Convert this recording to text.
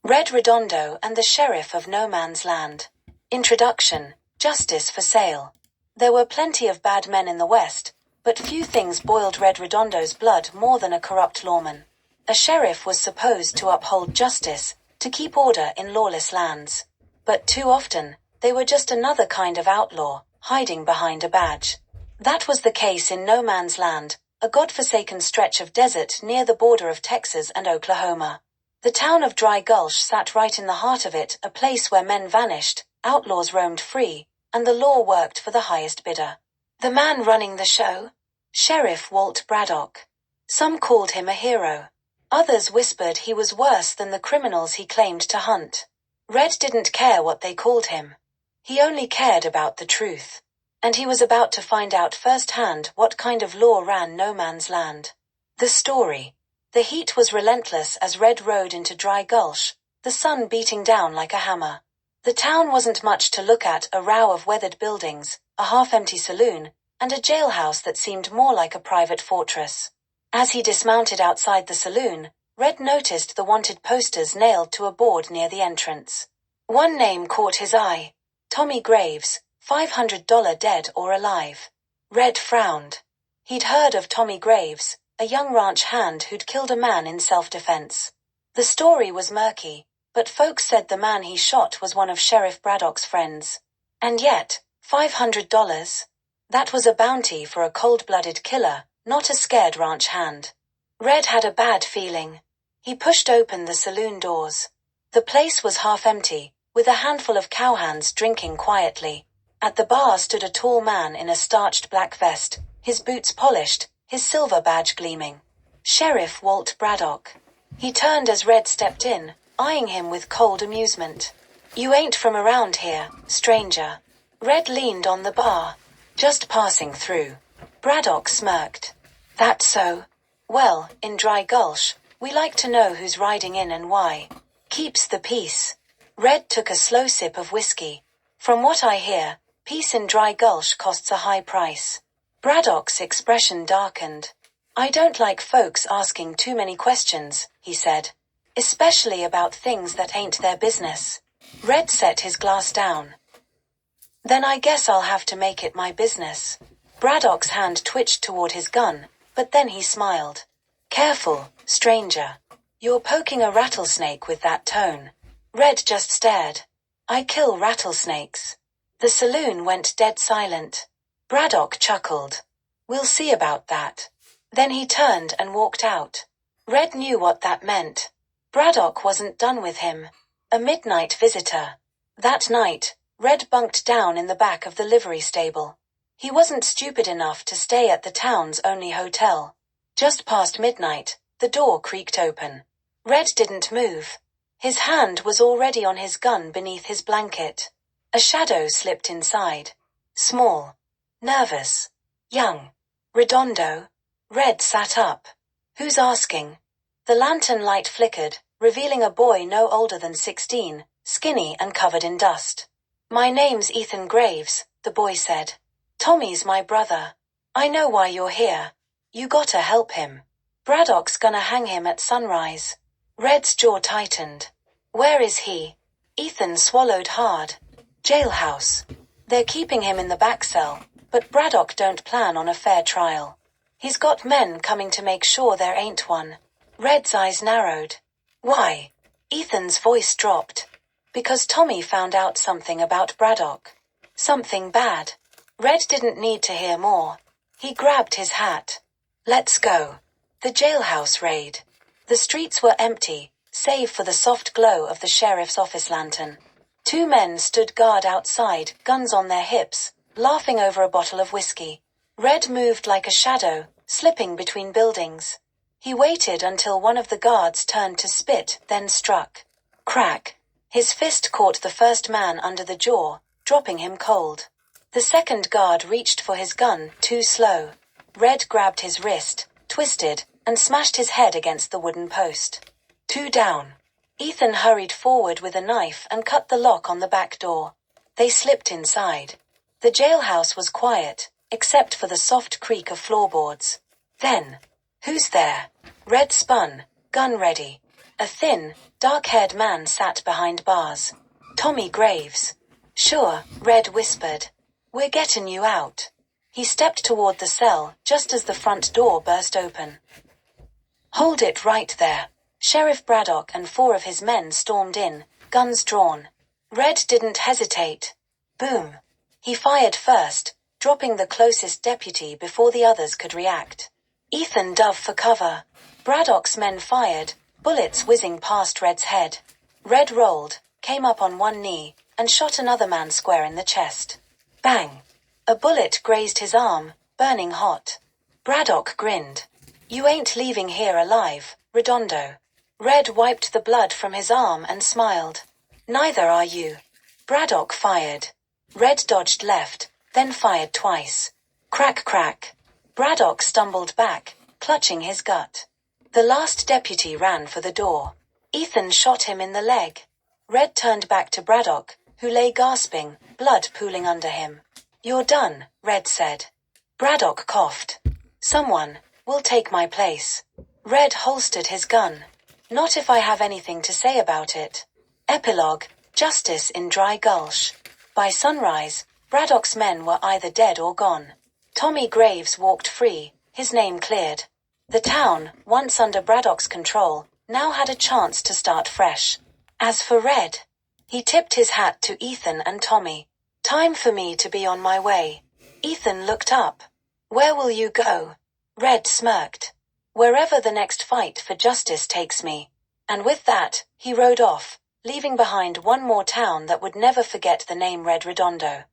Red Redondo and the Sheriff of No Man's Land. Introduction. Justice for sale. There were plenty of bad men in the West, but few things boiled Red Redondo's blood more than a corrupt lawman. A sheriff was supposed to uphold justice, to keep order in lawless lands. But too often, they were just another kind of outlaw, hiding behind a badge. That was the case in No Man's Land, a godforsaken stretch of desert near the border of Texas and Oklahoma. The town of Dry Gulch sat right in the heart of it, a place where men vanished, outlaws roamed free, and the law worked for the highest bidder. The man running the show? Sheriff Walt Braddock. Some called him a hero. Others whispered he was worse than the criminals he claimed to hunt. Red didn't care what they called him. He only cared about the truth. And he was about to find out firsthand what kind of law ran No Man's Land. The story. The heat was relentless as Red rode into Dry Gulch, the sun beating down like a hammer. The town wasn't much to look at, a row of weathered buildings, a half-empty saloon, and a jailhouse that seemed more like a private fortress. As he dismounted outside the saloon, Red noticed the wanted posters nailed to a board near the entrance. One name caught his eye. Tommy Graves, $500 dead or alive. Red frowned. He'd heard of Tommy Graves, a young ranch hand who'd killed a man in self-defense. The story was murky, but folks said the man he shot was one of Sheriff Braddock's friends. And yet, $500? That was a bounty for a cold-blooded killer, not a scared ranch hand. Red had a bad feeling. He pushed open the saloon doors. The place was half empty, with a handful of cowhands drinking quietly. At the bar stood a tall man in a starched black vest, his boots polished, his silver badge gleaming. Sheriff Walt Braddock. He turned as Red stepped in, eyeing him with cold amusement. "You ain't from around here, stranger." Red leaned on the bar. "Just passing through." Braddock smirked. "That so? Well, in Dry Gulch, we like to know who's riding in and why. Keeps the peace." Red took a slow sip of whiskey. "From what I hear, peace in Dry Gulch costs a high price." Braddock's expression darkened. "I don't like folks asking too many questions," he said. "Especially about things that ain't their business." Red set his glass down. "Then I guess I'll have to make it my business." Braddock's hand twitched toward his gun, but then he smiled. "Careful, stranger. You're poking a rattlesnake with that tone." Red just stared. "I kill rattlesnakes." The saloon went dead silent. Braddock chuckled. "We'll see about that." Then he turned and walked out. Red knew what that meant. Braddock wasn't done with him. A midnight visitor. That night, Red bunked down in the back of the livery stable. He wasn't stupid enough to stay at the town's only hotel. Just past midnight, the door creaked open. Red didn't move. His hand was already on his gun beneath his blanket. A shadow slipped inside. Small. Nervous. Young. Redondo. Red sat up. "Who's asking?" The lantern light flickered, revealing a boy no older than 16, skinny and covered in dust. "My name's Ethan Graves," the boy said. "Tommy's my brother. I know why you're here. You gotta help him. Braddock's gonna hang him at sunrise." Red's jaw tightened. "Where is he?" Ethan swallowed hard. "Jailhouse. They're keeping him in the back cell, but Braddock don't plan on a fair trial. He's got men coming to make sure there ain't one." Red's eyes narrowed. "Why?" Ethan's voice dropped. "Because Tommy found out something about Braddock. Something bad." Red didn't need to hear more. He grabbed his hat. "Let's go." The jailhouse raid. The streets were empty, save for the soft glow of the sheriff's office lantern. Two men stood guard outside, guns on their hips, laughing over a bottle of whiskey. Red moved like a shadow, slipping between buildings. He waited until one of the guards turned to spit, then struck. Crack. His fist caught the first man under the jaw, dropping him cold. The second guard reached for his gun, too slow. Red grabbed his wrist, twisted, and smashed his head against the wooden post. 2 down. Ethan hurried forward with a knife and cut the lock on the back door. They slipped inside. The jailhouse was quiet, except for the soft creak of floorboards. Then, "Who's there?" Red spun, gun ready. A thin, dark-haired man sat behind bars. Tommy Graves. Sure, Red whispered. We're getting you out. He stepped toward the cell just as the front door burst open. Hold it right there. Sheriff Braddock and 4 of his men stormed in, guns drawn. Red didn't hesitate. Boom. He fired first, dropping the closest deputy before the others could react. Ethan dove for cover. Braddock's men fired, bullets whizzing past Red's head. Red rolled, came up on one knee, and shot another man square in the chest. Bang! A bullet grazed his arm, burning hot. Braddock grinned. You ain't leaving here alive, Redondo. Red wiped the blood from his arm and smiled. Neither are you. Braddock fired. Red dodged left, then fired twice. Crack crack. Braddock stumbled back, clutching his gut. The last deputy ran for the door. Ethan shot him in the leg. Red turned back to Braddock, who lay gasping, blood pooling under him. You're done, Red said. Braddock coughed. Someone will take my place. Red holstered his gun. Not if I have anything to say about it. Epilogue, Justice in Dry Gulch. By sunrise, Braddock's men were either dead or gone. Tommy Graves walked free, his name cleared. The town, once under Braddock's control, now had a chance to start fresh. As for Red, he tipped his hat to Ethan and Tommy. Time for me to be on my way. Ethan looked up. Where will you go? Red smirked. Wherever the next fight for justice takes me. And with that, he rode off, leaving behind one more town that would never forget the name Red Redondo.